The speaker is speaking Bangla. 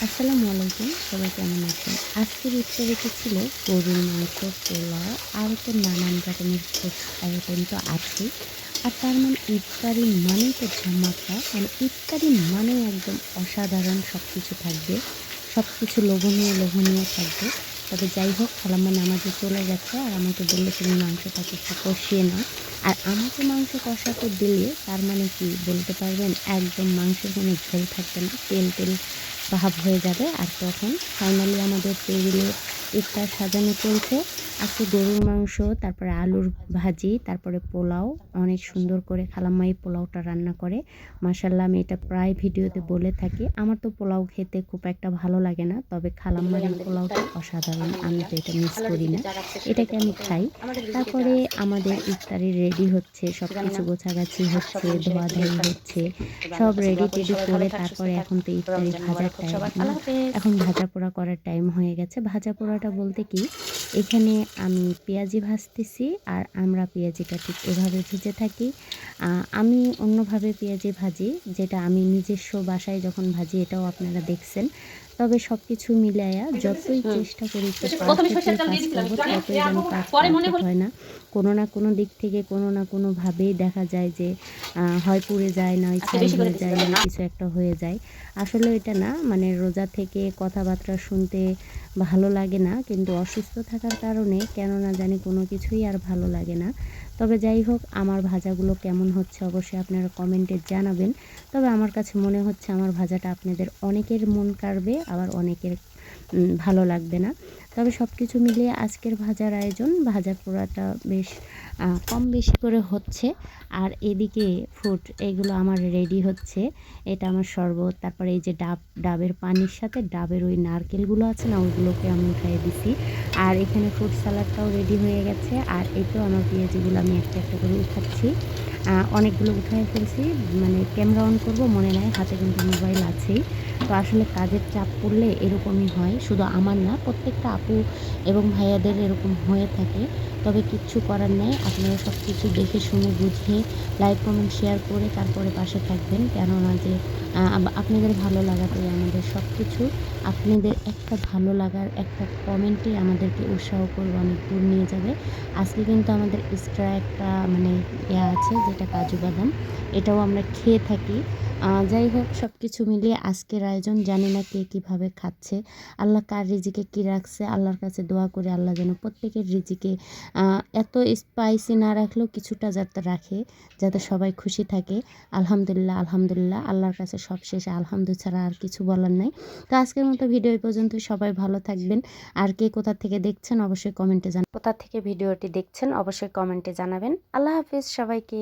আসসালামু আলাইকুম, সবাই কেমন আছেন? আজকের ইফতারিতে ছিল গরুর মাংস, পোলাও আর তো নানান রকমের ফুড আইটেম তো আছেই। আর তার মানে ইফতারি মানেই তো ধামাকা, মানে ইফতারি মানেই একদম অসাধারণ সব কিছু থাকবে। সব কিছু লোভনীয় লোভনীয় থাকবে। তবে যাই হোক, খালাম্মা নামাজে চলে গেছে আর আমাকে বলল, "তুমি মাংসটাকে একটু কষিয়ে নাও।" আর আমাকে মাংস কষাতে দিলে তার মানে কি বলতে পারবেন? একদম মাংসের কোনো ঝোল থাকবে না, তেল তেল ভাব হয়ে যাবে। আর তখন ফাইনালি আমাদের টেবিলে ইফতার সাজানো চলছে। আজকে গরুর মাংস, তারপরে আলুর ভাজি, তারপরে পোলাও। অনেক সুন্দর করে খালাম্মা এই পোলাওটা রান্না করে। মাশাআল্লাহ, আমি এটা প্রায় ভিডিওতে বলে থাকি। আমার তো পোলাও খেতে খুব একটা ভালো লাগে না। তবে খালাম্মার এগুলোই এই আমাদের পোলাওটা ইফতারি। অসাধারণ। আমি তো আলহামদুলিল্লাহ। এটা মিস আল্লাহর করি রিজিকে না। যা রাখছে সেটাই এটাকে তো আমি কোনো খাই। আমাদের রিজিকে যা তারপরে আছে আমাদের তাই ইফতারি রেডি হচ্ছে। জানি সবকিছু না গোছাগাছি আর সব হচ্ছে, মানুষের একটু ধোয়াধাই ইফতার হচ্ছে। করতেছি। তবে সব আল্লাহর কাছে রেডি দোয়া করি টেডি সবাই ভালো করে থাক, সুস্থ তারপরে থাক। এখন তো ইফতারি রমজান ভাজার মোবারক হোক টাইম সবার। না? আল্লাহ হাফেজ। এখন ভাজা পোড়া করার টাইম হয়ে গেছে। ভাজা পোড়াটা বলতে কি, এখানে আমি পেঁয়াজি ভাজতেছি আর আমরা পেঁয়াজিটা ঠিক এভাবে ভেজে থাকি। আমি অন্যভাবে পেঁয়াজি ভাজি, যেটা আমি নিজস্ব বাসায় যখন ভাজি এটাও আপনারা দেখছেন। তবে সব কিছু মিলায়া যতই হুম। চেষ্টা করি একটু প্রথমে সরিষার পারফেক্টলি তেল কাজ দিয়ে দিছিলাম করব, একটু আগে। ততই যেন কাজ পরে মনে পারফেক্ট হলো হয় না। কোনো না কোনো দিক থেকে কোনো না কোনোভাবেই দেখা যায় যে হয় পুড়ে যায়, নয় আজকে ছাই বেশি করে হয়ে দিছি যায়, যাতে নয় না। কিছু একটা হয়ে যায়। আসলে এটা না, মানে রোজা থেকে কথাবার্তা শুনতে ভালো লাগে না, কিন্তু অসুস্থ থাকার কারণে কেন না জানি কোনো কিছুই আর ভালো লাগে না। তবে যাই হোক, আমার ভাজাগুলো কেমন হচ্ছে অবশ্যই আপনারা কমেন্টে জানাবেন। তবে আমার কাছে মনে হচ্ছে আমার ভাজাটা আপনাদের অনেকের মন কাড়বে, আবার অনেকের ভালো লাগবে না। তবে সব কিছু মিলিয়ে আজকের ভাজার আয়োজন, ভাজা পোড়াটা বেশ কম বেশি করে হচ্ছে। আর এদিকে ফুড এগুলো আমার রেডি হচ্ছে। এটা আমার শরবত, তারপরে এই যে ডাবের পানির সাথে ডাবের ওই নারকেলগুলো আছে না, ওইগুলোকে আমি উঠায়ে দিছি। আর এখানে ফ্রুট সালাডটাও রেডি হয়ে গেছে। আর এই তো আমার পেঁয়াজিগুলো আমি একটা একটা করে উঠাচ্ছি। অনেকগুলো উঠায়ে ফেলছি। মানে ক্যামেরা অন করব মনে নাই, হাতে কিন্তু মোবাইল আছেই। তো আসলে কাজের চাপ পড়লে এরকমই হয়। শুধু আমার না, প্রত্যেকটা আপু এবং ভাইয়াদের এরকম হয়ে থাকে। তবে কিচ্ছু করার নেই। আপনারা সব কিছু দেখে শুনে বুঝে লাইক, কমেন্ট, শেয়ার করে তারপরে পাশে থাকবেন। কেননা যে আপনাদের ভালো লাগাটাই আমাদের সবকিছু। আপনাদের একটা ভালো লাগার একটা কমেন্টই আমাদেরকে উৎসাহ করবে, অনেক দূর নিয়ে যাবে। আজকে কিন্তু আমাদের এক্সট্রা একটা মানে আছে, যেটা কাজু বাদাম। এটাও আমরা খেয়ে থাকি। যাই হোক, সবকিছু মিলিয়ে আজকের আয়োজন, জানি না কে কীভাবে খাচ্ছে। আল্লাহ কার রিজিকে কী রাখছে, আল্লাহর কাছে দোয়া করি আল্লাহ যেন প্রত্যেকের রিজিকে এত স্পাইসি না রাখলেও কিছুটা যাতে রাখে, যাতে সবাই খুশি থাকে। আলহামদুলিল্লাহ, আলহামদুলিল্লাহ। আল্লাহর কাছে সব শেষে আলহামদু ছাড়া আর কিছু বলার নাই। তো আজকের মতো ভিডিও এই পর্যন্তই। সবাই ভালো থাকবেন। আর কে কোথা থেকে দেখছেন অবশ্যই কমেন্টে কোথা থেকে ভিডিওটি দেখছেন অবশ্যই কমেন্টে জানাবেন। আল্লাহ হাফিজ সবাইকে।